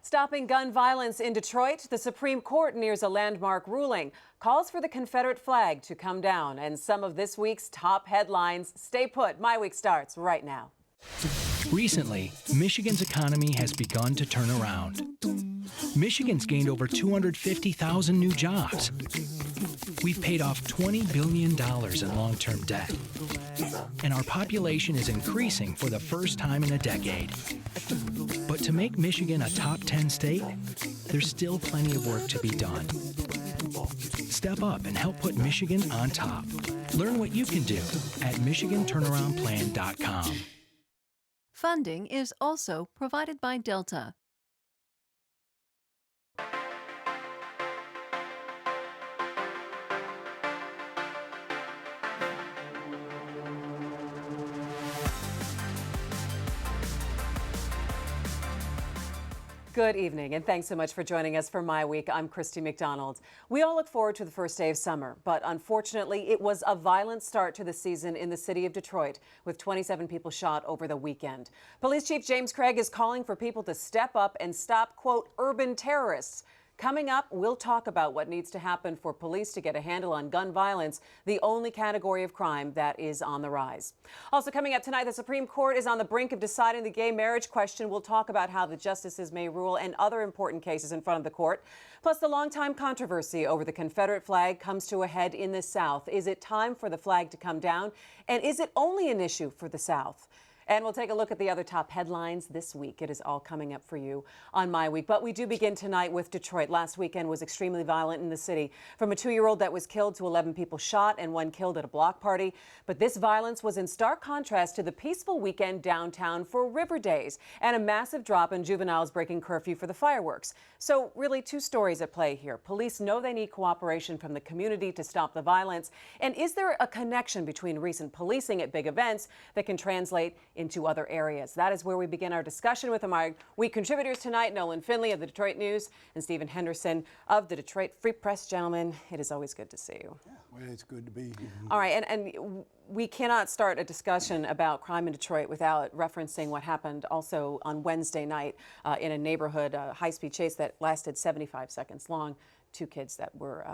Stopping gun violence in Detroit, the Supreme Court nears a landmark ruling, calls for the Confederate flag to come down, and some of this week's top headlines. Stay put. MiWeek starts right now. Recently, Michigan's economy has begun to turn around. Michigan's gained over 250,000 new jobs. We've paid off $20 billion in long-term debt. And our population is increasing for the first time in a decade. But to make Michigan a top 10 state, there's still plenty of work to be done. Step up and help put Michigan on top. Learn what you can do at MichiganTurnaroundPlan.com. Funding is also provided by Delta. Good evening, and thanks so much for joining us for MiWeek. I'm Christy McDonald. We all look forward to the first day of summer, but unfortunately, it was a violent start to the season in the city of Detroit, with 27 people shot over the weekend. Police Chief James Craig is calling for people to step up and stop, quote, urban terrorists. Coming up, we'll talk about what needs to happen for police to get a handle on gun violence, the only category of crime that is on the rise. Also coming up tonight, the Supreme Court is on the brink of deciding the gay marriage question. We'll talk about how the justices may rule and other important cases in front of the court. Plus, the longtime controversy over the Confederate flag comes to a head in the South. Is it time for the flag to come down? And is it only an issue for the South? And we'll take a look at the other top headlines this week. It is all coming up for you on MiWeek. But we do begin tonight with Detroit. Last weekend was extremely violent in the city, from a 2-year-old that was killed to 11 people shot and 1 killed at a block party. But this violence was in stark contrast to the peaceful weekend downtown for River Days and a massive drop in juveniles breaking curfew for the fireworks. So really 2 stories at play here. Police know they need cooperation from the community to stop the violence. And is there a connection between recent policing at big events that can translate into other areas? That is where we begin our discussion with our week contributors tonight, Nolan Finley of the Detroit News and Stephen Henderson of the Detroit Free Press. Gentlemen, it is always good to see you. Yeah, well, it's good to be here. All right, and we cannot start a discussion about crime in Detroit without referencing what happened also on Wednesday night in a neighborhood, a high-speed chase that lasted 75 seconds long. 2 kids that were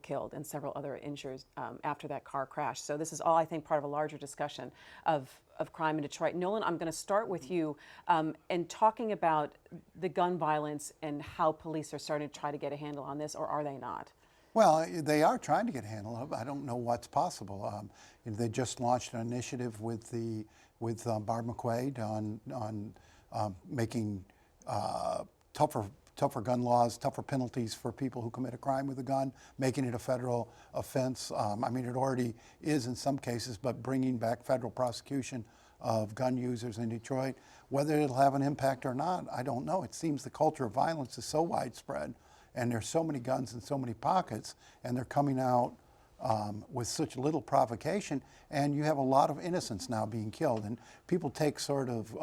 killed and several other injured after that car crash. So this is all, I think, part of a larger discussion of crime in Detroit. Nolan, I'm going to start with you and talking about the gun violence and how police are starting to try to get a handle on this, or are they not? Well, they are trying to get a handle of it. I don't know what's possible. They just launched an initiative with Barb McQuaid on making tougher gun laws, tougher penalties for people who commit a crime with a gun, making it a federal offense. I mean, it already is in some cases, but bringing back federal prosecution of gun users in Detroit. Whether it'll have an impact or not, I don't know. It seems the culture of violence is so widespread, and there's so many guns in so many pockets, and they're coming out with such little provocation, and you have a lot of innocents now being killed. And people take sort of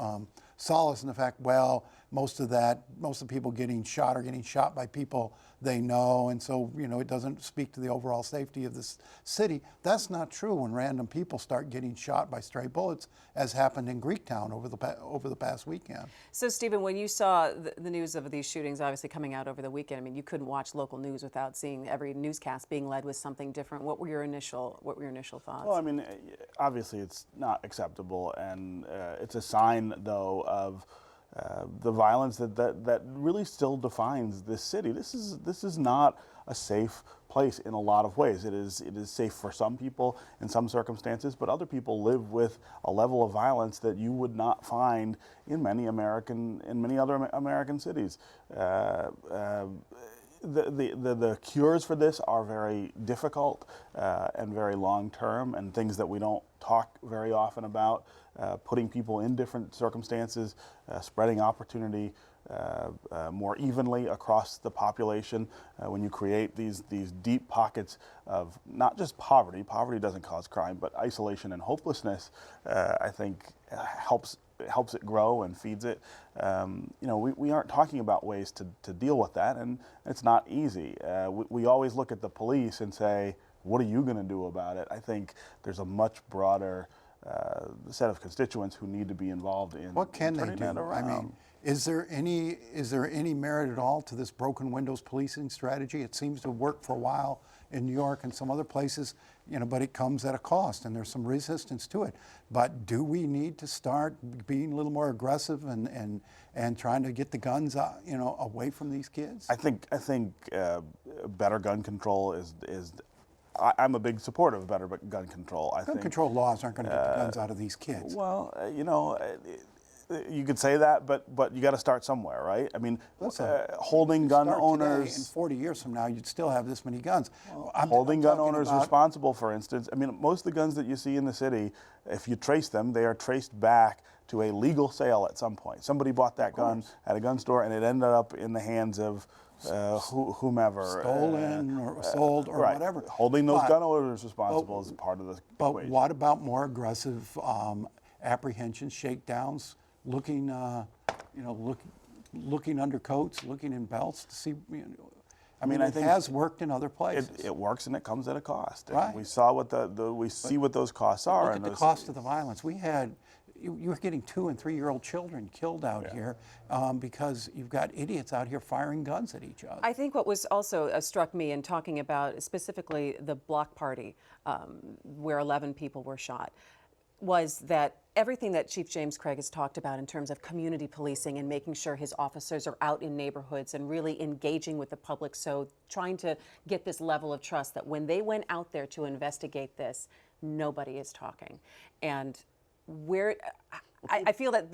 solace in the fact, well, most of the people getting shot are getting shot by people they know, and so, you know, it doesn't speak to the overall safety of this city. That's not true when random people start getting shot by stray bullets, as happened in Greektown over the past weekend. So, Stephen, when you saw the news of these shootings obviously coming out over the weekend, I mean, you couldn't watch local news without seeing every newscast being led with something different. What were your initial thoughts? Well, I mean, obviously it's not acceptable, and it's a sign, though, of the violence that really still defines this city. This is not a safe place in a lot of ways. It is safe for some people in some circumstances, but other people live with a level of violence that you would not find in many other American cities. The cures for this are very difficult and very long term, and things that we don't talk very often about. Putting people in different circumstances, spreading opportunity more evenly across the population. When you create these deep pockets of not just poverty doesn't cause crime, but isolation and hopelessness, I think helps it grow and feeds it. You know, we aren't talking about ways to deal with that, and it's not easy. We always look at the police and say, what are you going to do about it? I think there's a much broader set of constituents who need to be involved in what can they turning do? that around. I mean, Is there any merit at all to this broken windows policing strategy? It seems to work for a while in New York and some other places, but it comes at a cost, and there's some resistance to it. But do we need to start being a little more aggressive and trying to get the guns, away from these kids? I think better gun control is. I'm a big supporter of better gun control. Gun control laws aren't going to get the guns out of these kids. Well, you could say that, but you got to start somewhere, right? I mean, holding gun owners. Today, in 40 years from now, you'd still have this many guns. Holding gun owners responsible, for instance. I mean, most of the guns that you see in the city, if you trace them, they are traced back to a legal sale at some point. Somebody bought that gun at a gun store, and it ended up in the hands of whomever. Stolen or sold or right. whatever. Holding those gun owners responsible is part of the equation. But what about more aggressive apprehensions, shakedowns, looking under coats, looking in belts to see? I think it has worked in other places. It works, and it comes at a cost. Right. And we saw what what those costs are. Look at the cost of the violence. We had. You were getting 2- and 3-year-old children killed out here because you've got idiots out here firing guns at each other. I think what was also struck me in talking about specifically the block party where 11 people were shot was that everything that Chief James Craig has talked about in terms of community policing and making sure his officers are out in neighborhoods and really engaging with the public, so trying to get this level of trust that when they went out there to investigate this, nobody is talking. And I feel that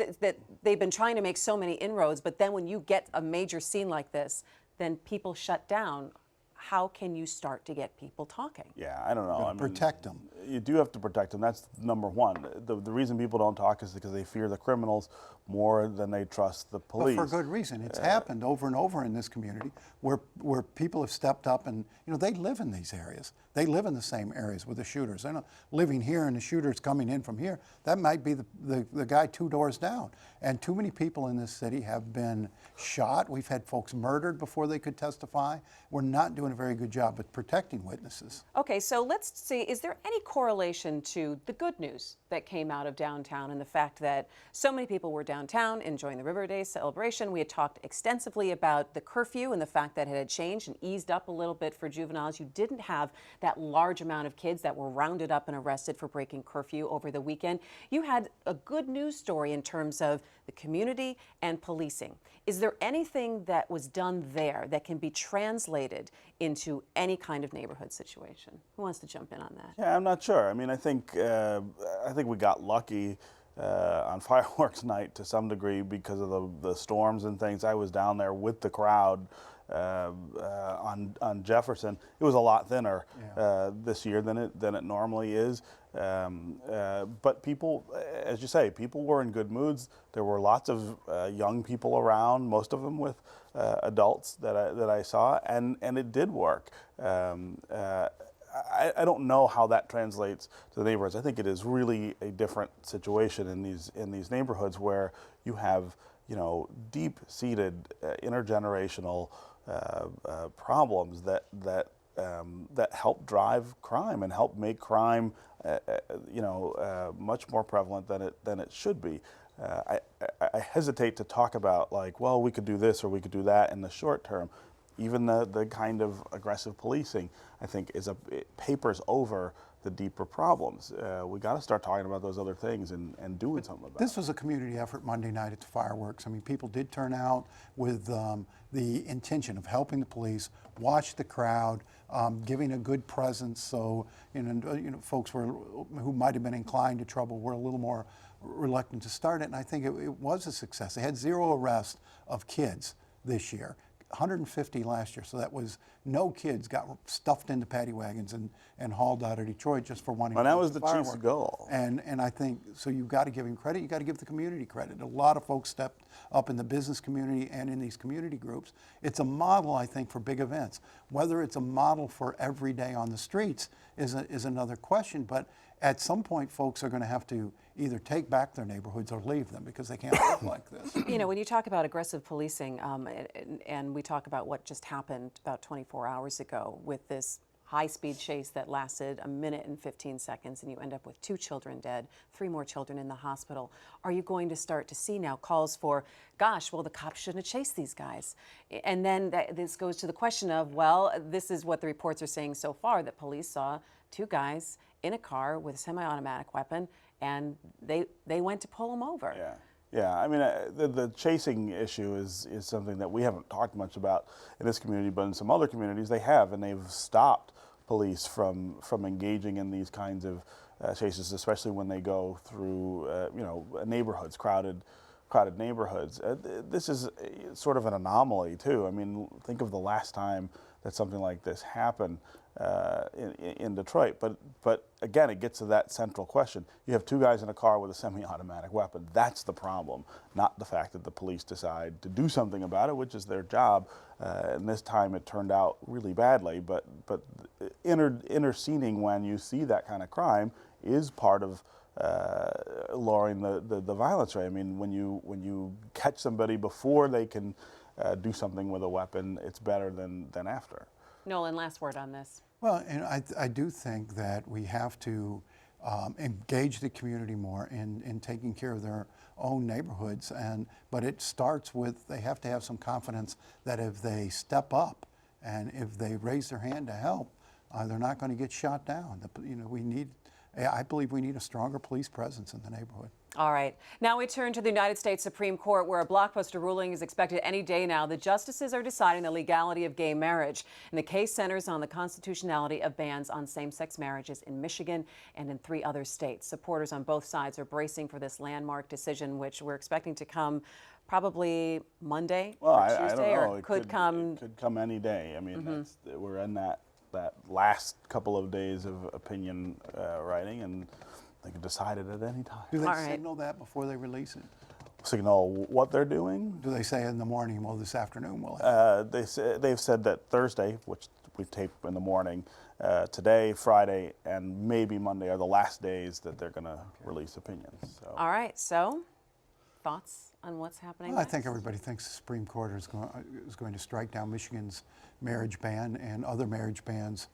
they've been trying to make so many inroads, but then when you get a major scene like this, then people shut down. How can you start to get people talking? Yeah, I don't know. Protect them. You do have to protect them. That's number one. The reason people don't talk is because they fear the criminals more than they trust the police. But for good reason. It's happened over and over in this community where people have stepped up and, they live in these areas. They live in the same areas with the shooters. They're not living here and the shooter's coming in from here. That might be the guy 2 doors down. And too many people in this city have been shot. We've had folks murdered before they could testify. We're not doing a very good job at protecting witnesses. Okay, so let's see, is there any correlation to the good news that came out of downtown and the fact that so many people were downtown enjoying the River Day celebration? We had talked extensively about the curfew and the fact that it had changed and eased up a little bit for juveniles. You didn't have that large amount of kids that were rounded up and arrested for breaking curfew over the weekend. You had a good news story in terms of the community and policing. Is there anything that was done there that can be translated into any kind of neighborhood situation? Who wants to jump in on that? Yeah, I'm not sure. I mean, I think we got lucky on fireworks night to some degree because of the storms and things. I was down there with the crowd on Jefferson. It was a lot thinner this year than it normally is. But people, as you say, people were in good moods. There were lots of young people around, most of them with adults that I saw, and it did work. I don't know how that translates to the neighborhoods. I think it is really a different situation in these neighborhoods where you have deep-seated intergenerational problems that help drive crime and help make crime much more prevalent than it should be. I hesitate to talk about we could do this or we could do that in the short term. Even the kind of aggressive policing, I think, it papers over the deeper problems. We got to start talking about those other things and doing something about it. This was a community effort Monday night at the fireworks. I mean, people did turn out with the intention of helping the police, watch the crowd, giving a good presence. So folks who might have been inclined to trouble were a little more reluctant to start it. And I think it was a success. They had 0 arrests of kids this year. 150 last year, so that was no kids got stuffed into paddy wagons and hauled out of Detroit just for wanting to that was the fireworks. chief's goal. And I think, so you've got to give him credit, you've got to give the community credit. A lot of folks stepped up in the business community and in these community groups. It's a model, I think, for big events. Whether it's a model for every day on the streets is another question, but at some point folks are going to have to either take back their neighborhoods or leave them because they can't live like this. When you talk about aggressive policing and we talk about what just happened about 24 hours ago with this high-speed chase that lasted a minute and 15 seconds, and you end up with 2 children dead, 3 more children in the hospital. Are you going to start to see now calls for, gosh, well, the cops shouldn't have chased these guys? And then this goes to the question of, well, this is what the reports are saying so far, that police saw 2 guys in a car with a semi-automatic weapon, and they went to pull them over. Yeah. Yeah, I mean, the chasing issue is something that we haven't talked much about in this community, but in some other communities they have, and they've stopped police from engaging in these kinds of chases, especially when they go through, neighborhoods, crowded neighborhoods. This is sort of an anomaly too. I mean, think of the last time that something like this happened in Detroit. But again, it gets to that central question. You have 2 guys in a car with a semi-automatic weapon. That's the problem, not the fact that the police decide to do something about it, which is their job. And this time it turned out really badly. But interceding when you see that kind of crime is part of lowering the violence rate. I mean, when you catch somebody before they can do something with a weapon, it's better than after. Nolan, last word on this. Well, and I do think that we have to engage the community more in taking care of their own neighborhoods, but it starts with they have to have some confidence that if they step up and if they raise their hand to help, they're not going to get shot down. I believe we need a stronger police presence in the neighborhood. All right. Now we turn to the United States Supreme Court, where a blockbuster ruling is expected any day now. The justices are deciding the legality of gay marriage, and the case centers on the constitutionality of bans on same-sex marriages in Michigan and in 3 other states. Supporters on both sides are bracing for this landmark decision, which we're expecting to come probably Monday or Tuesday, I don't know. or It could come. It could come any day. I mean, we're in that last couple of days of opinion writing, and they can decide it at any time. Do they All right. signal that before they release it? Signal what they're doing? Do they say in the morning, well, this afternoon we'll have They've said that Thursday, which we tape in the morning, today, Friday, and maybe Monday are the last days that they're going to release opinions. So. All right. So, thoughts on what's happening Well, I next? think everybody thinks the Supreme Court is going to strike down Michigan's marriage ban and other marriage bans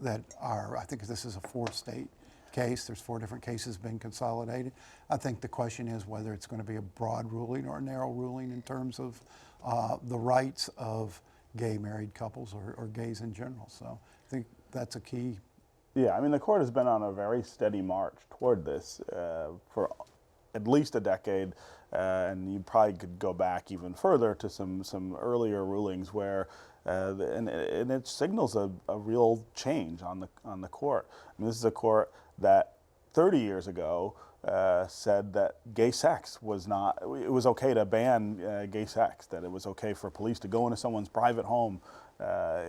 that are, I think this is a 4-state case. There's 4 different cases being consolidated. I think the question is whether it's going to be a broad ruling or a narrow ruling in terms of the rights of gay married couples or gays in general. So I think that's a key. Yeah, I mean, the court has been on a very steady march toward this for at least a decade, and you probably could go back even further to some earlier rulings where, and it signals a real change on the court. I mean, this is a court that 30 years ago said that gay sex was not, it was okay to ban gay sex, that it was okay for police to go into someone's private home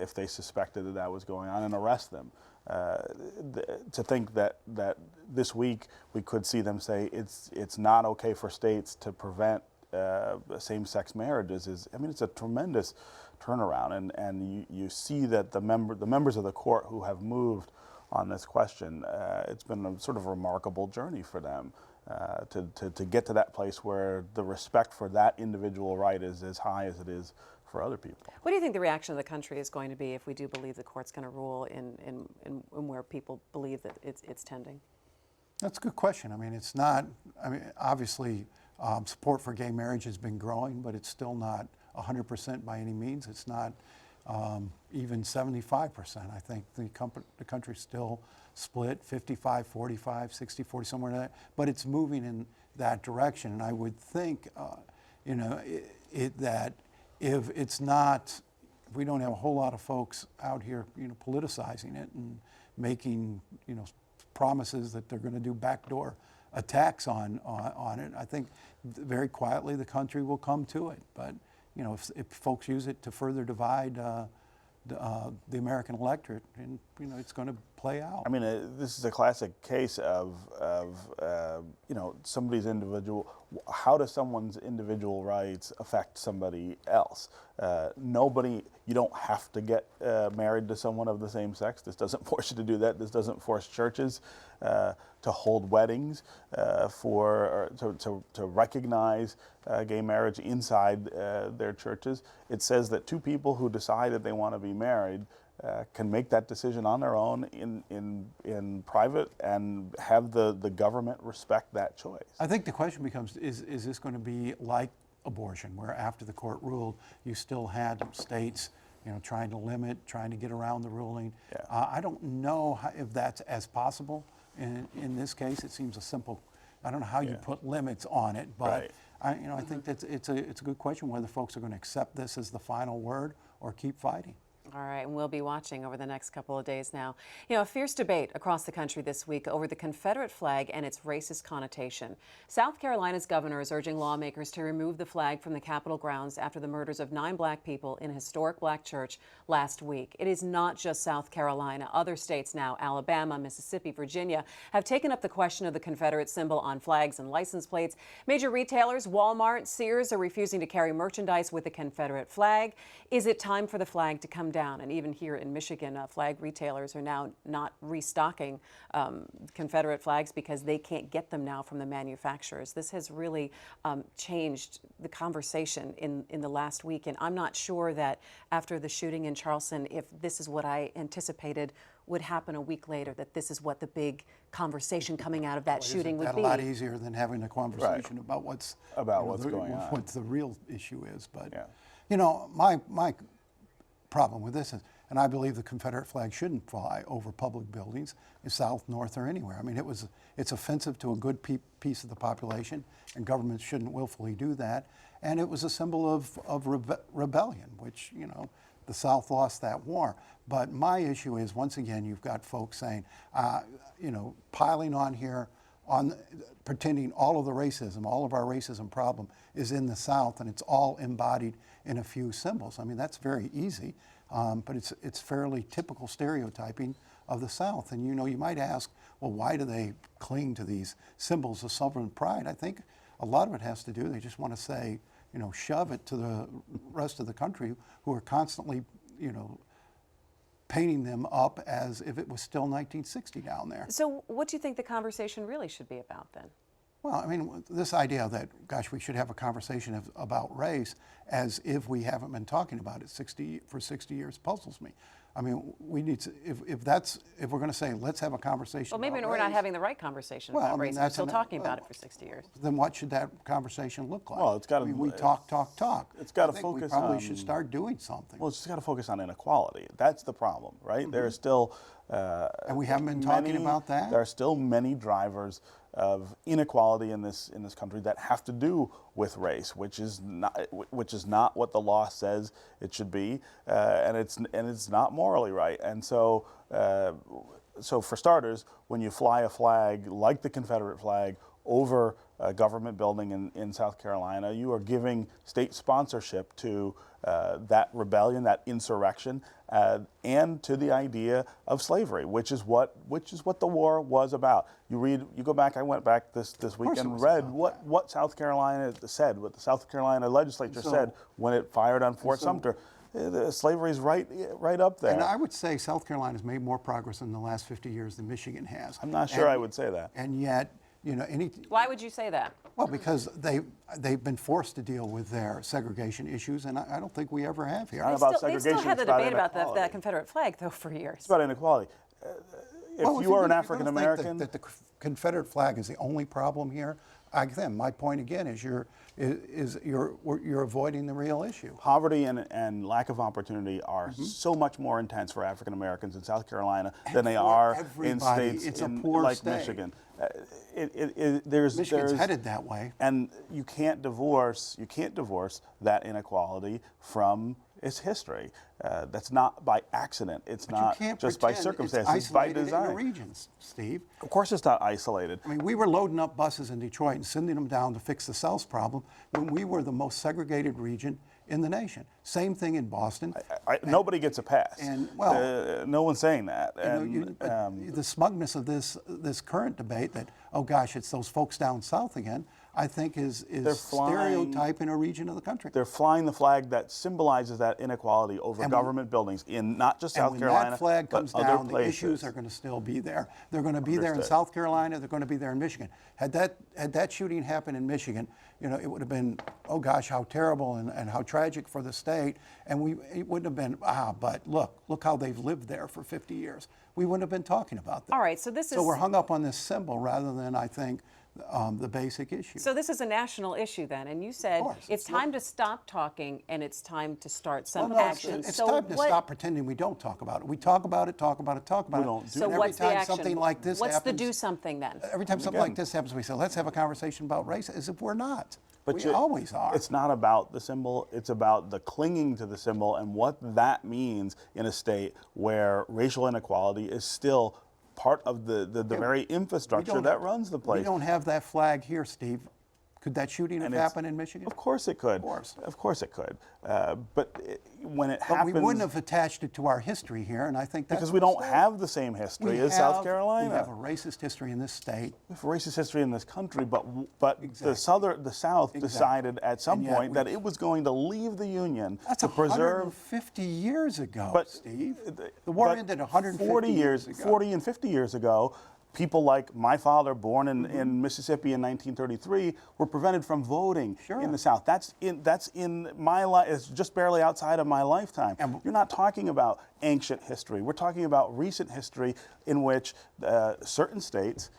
if they suspected that was going on and arrest them. To think that this week we could see them say it's not okay for states to prevent same-sex marriages it's a tremendous turnaround, and you see that the members of the court who have moved on this question, it's been a sort of remarkable journey for them to get to that place where the respect for that individual right is as high as it is for other people. What do you think the reaction of the country is going to be if we do believe the court's going to rule in where people believe that it's tending? That's a good question. I mean, it's not, obviously support for gay marriage has been growing, but it's still not 100% by any means. It's not even 75%. I think the country's still split 55, 45, 60, 40, somewhere in that, but it's moving in that direction. And I would think, that if it's not, if we don't have a whole lot of folks out here, politicizing it and making, promises that they're going to do backdoor attacks on it, I think very quietly the country will come to it. But if folks use it to further divide the American electorate, and it's going to play out. I mean, this is a classic case of somebody's individual. How does someone's individual rights affect somebody else? You don't have to get married to someone of the same sex. This doesn't force you to do that. This doesn't force churches to hold weddings to recognize gay marriage inside their churches. It says that 2 people who decide that they want to be married can make that decision on their own in private and have the government respect that choice. I think the question becomes, is this going to be like abortion, where after the court ruled, you still had states trying to limit, trying to get around the ruling? Yeah. I don't know if that's as possible in this case. It seems a simple, I don't know how you put limits on it, but Right. I think that it's a good question whether folks are going to accept this as the final word or keep fighting. All right, and we'll be watching over the next couple of days now. A fierce debate across the country this week over the Confederate flag and its racist connotation. South Carolina's governor is urging lawmakers to remove the flag from the Capitol grounds after the murders of 9 black people in a historic black church last week. It is not just South Carolina. Other states now, Alabama, Mississippi, Virginia, have taken up the question of the Confederate symbol on flags and license plates. Major retailers, Walmart, Sears, are refusing to carry merchandise with the Confederate flag. Is it time for the flag to come down? And even here in Michigan, flag retailers are now not restocking Confederate flags because they can't get them now from the manufacturers. This has really changed the conversation in the last week. And I'm not sure that after the shooting in Charleston, if this is what I anticipated would happen a week later, that this is what the big conversation coming out of that shooting would be. Isn't that a lot easier than having a conversation about what's going on, what the real issue is? But yeah. my problem with this is, and I believe the Confederate flag shouldn't fly over public buildings, south, north, or anywhere. I mean, it's offensive to a good piece of the population, and governments shouldn't willfully do that. And it was a symbol of rebellion, which, the South lost that war. But my issue is, once again, you've got folks saying, piling on here, pretending all of our racism problem is in the South, and it's all embodied in a few symbols. I mean, that's very easy, but it's fairly typical stereotyping of the South. And you might ask, well, why do they cling to these symbols of Southern pride? I think a lot of it has to do, they just want to say, shove it to the rest of the country who are constantly, painting them up as if it was still 1960 down there. So what do you think the conversation really should be about then? Well, I mean, this idea that, gosh, we should have a conversation about race as if we haven't been talking about it for 60 years puzzles me. I mean, we need to, if we're going to say, let's have a conversation Well, maybe about we're race, not having the right conversation Well, about I mean, race. We're that's still an- talking about it for 60 years. then what should that conversation look like? Well, it's gotta- I mean, we talk. It's gotta I think focus we probably on- should start doing something. Well, it's just got to focus on inequality. That's the problem, right? There is still, and we haven't been talking about that? There are still many drivers of inequality in this country that have to do with race, which is not what the law says it should be, and it's not morally right. And so for starters, when you fly a flag like the Confederate flag over a government building in South Carolina, you are giving state sponsorship to that rebellion, that insurrection, and to the idea of slavery, which is what the war was about. You go back. I went back this week and read what South Carolina said, what the South Carolina legislature said when it fired on Fort Sumter. Slavery is right up there. And I would say South Carolina's made more progress in the last 50 years than Michigan has. I'm not sure I would say that. And yet, Why would you say that? well, because they've been forced to deal with their segregation issues, and I don't think we ever have here. Not about They've segregation, still had the it's about debate about inequality. the Confederate flag, though, for years. It's about inequality. If Well, you are an you're African gonna think American, that the Confederate flag is the only problem here, again, my point again is you're avoiding the real issue. poverty and lack of opportunity are so much more intense for African Americans in South Carolina than they for are in everybody. states It's a poor like state. Michigan. Michigan's headed that way. And you can't divorce that inequality from its history. That's not by accident. It's But you not can't just by pretend circumstances. it's It's by isolated design. in the regions, Steve. Of course, it's not isolated. I mean, we were loading up buses in Detroit and sending them down to fix the South's problem when we were the most segregated region in the nation. Same thing in Boston. Nobody gets a pass. and, well, no one's saying that. But the smugness of this current debate that, oh gosh, it's those folks down south again. I think is flying- stereotyping a region of the country. They're flying the flag that symbolizes that inequality over government buildings in not just South Carolina, when that flag comes but down, other the places. issues are going to still be there. They're going to be there in Understood. South Carolina. They're going to be there in Michigan. Had that shooting happened in Michigan, you know, it would have been, oh gosh, how terrible and how tragic for the state. And it wouldn't have been, but look how they've lived there for 50 years. We wouldn't have been talking about that. All right, so this is... So we're hung up on this symbol rather than, I think, the basic issue. So this is a national issue then, and you said it's time to stop talking and it's time to start some action. It's time to stop pretending we don't talk about it. We talk about it, talk about it, talk about it. don't do So And what's the every time action? something like this What's happens, the do something then? every time something like this happens, we say, let's have a conversation about race, as if we're not. But we always are. It's not about the symbol, it's about the clinging to the symbol and what that means in a state where racial inequality is still part of the very infrastructure that runs the place. We don't have that flag here, Steve. Could that shooting have happened in Michigan? Of course it could. Of course it could. When it happens... But we wouldn't have attached it to our history here, and I think that's... Because we don't have the same history as South Carolina. We have a racist history in this state. We have a racist history in this country, but the South decided at some point that it was going to leave the Union to preserve... 150 years ago, Steve. The war ended 150 years ago. 40 and 50 years ago, people like my father, born in Mississippi in 1933, were prevented from voting in the South. That's in my life. It's just barely outside of my lifetime. And you're not talking about ancient history. We're talking about recent history in which certain states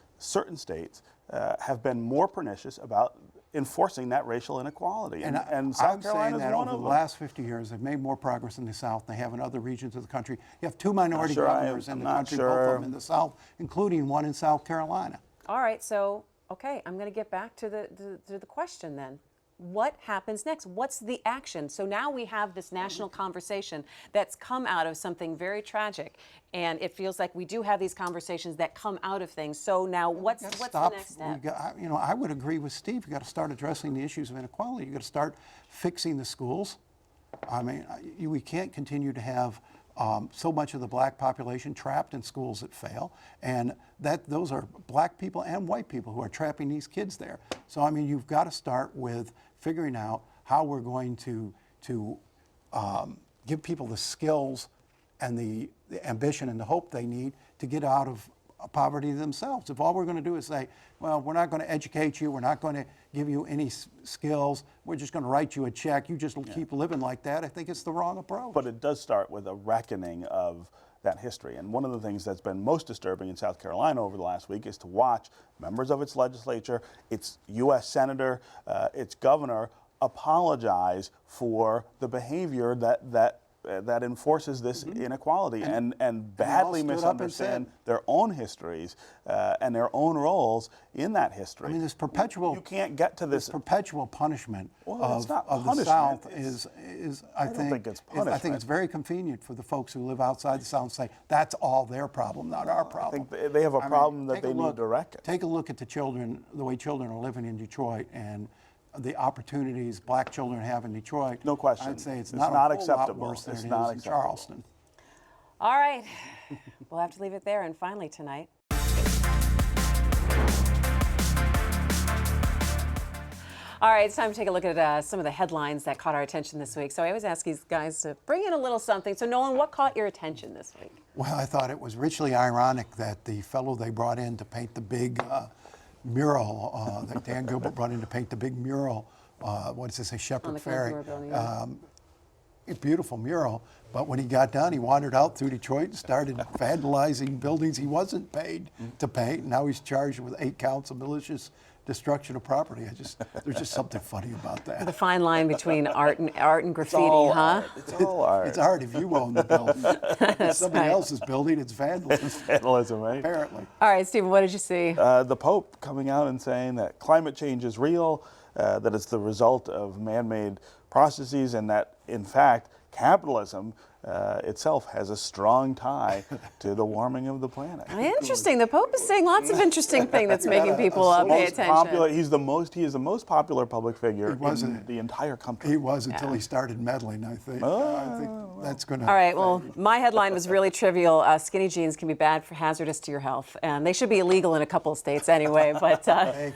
have been more pernicious about enforcing that racial inequality. And South Carolina is one of them. Over the last 50 years, they've made more progress in the South than they have in other regions of the country. You have two minority governors in the country, both of them in the South, including one in South Carolina. All right, so, okay, I'm going to get back to the question then. What happens next? What's the action? So now we have this national conversation that's come out of something very tragic, and it feels like we do have these conversations that come out of things. So now what's the next step? I would agree with Steve. You got to start addressing the issues of inequality. You got to start fixing the schools. I mean, we can't continue to have so much of the black population trapped in schools that fail, and those are black people and white people who are trapping these kids there. So I mean, you've got to start with figuring out how we're going to give people the skills and the ambition and the hope they need to get out of poverty themselves. If all we're going to do is say, well, we're not going to educate you, we're not going to give you any skills, we're just going to write you a check, you just keep living like that, I think it's the wrong approach. But it does start with a reckoning of that history. And one of the things that's been most disturbing in South Carolina over the last week is to watch members of its legislature, its U.S. senator, its governor apologize for the behavior that enforces this inequality and badly misunderstand their own histories and their own roles in that history. I mean, this perpetual... You can't get to this perpetual punishment of punishment. the South is I think it's punishment. I think it's very convenient for the folks who live outside the South and say, that's all their problem, not our problem. I think they have a problem that they need to reckon. Take a look at the way children are living in Detroit and the opportunities black children have in Detroit. No question. I'd say it's not not acceptable. Lot worse than it's it not is in Charleston. All right, we'll have to leave it there. And finally tonight, all right, it's time to take a look at some of the headlines that caught our attention this week. So I always ask these guys to bring in a little something. So Nolan, what caught your attention this week? Well, I thought it was richly ironic that the fellow they brought in to paint the big mural, that Dan Gilbert brought in to paint the big mural, what does it say, Shepherd Ferry. A beautiful mural, but when he got done, he wandered out through Detroit and started vandalizing buildings he wasn't paid to paint. Now he's charged with 8 counts of malicious destruction of property. There's just something funny about that. The fine line between art and graffiti, huh? It's all art. It's art if you own the building. If somebody else's building, it's vandalism. It's vandalism, right? Apparently. All right, Stephen, what did you see? The Pope coming out and saying that climate change is real, that it's the result of man-made processes, and that, in fact, capitalism itself has a strong tie to the warming of the planet. Interesting. The Pope is saying lots of interesting things that's making people pay attention. He is the most popular public figure in the entire country. He was until he started meddling, I think. I think that's going to... All right, well, my headline was really trivial. Skinny jeans can be bad for hazardous to your health, and they should be illegal in a couple of states anyway, but... They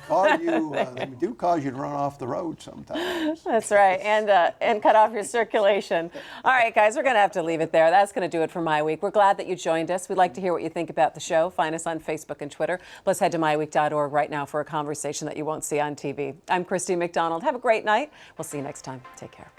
do cause you to run off the road sometimes. That's right, and cut off your circulation. All right, guys, we're going to have to leave it there. That's going to do it for My Week. We're glad that you joined us. We'd like to hear what you think about the show. Find us on Facebook and Twitter. Let's head to MiWeek.org right now for a conversation that you won't see on TV. I'm Christy McDonald. Have a great night. We'll see you next time. Take care.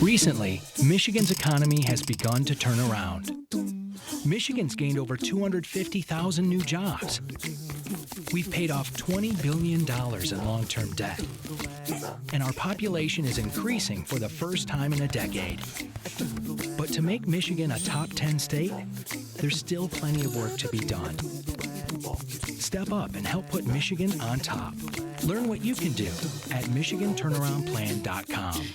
Recently, Michigan's economy has begun to turn around. Michigan's gained over 250,000 new jobs. We've paid off $20 billion in long-term debt. And our population is increasing for the first time in a decade. But to make Michigan a top 10 state, there's still plenty of work to be done. Step up and help put Michigan on top. Learn what you can do at MichiganTurnaroundPlan.com.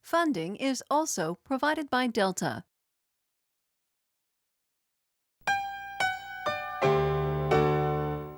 Funding is also provided by Delta,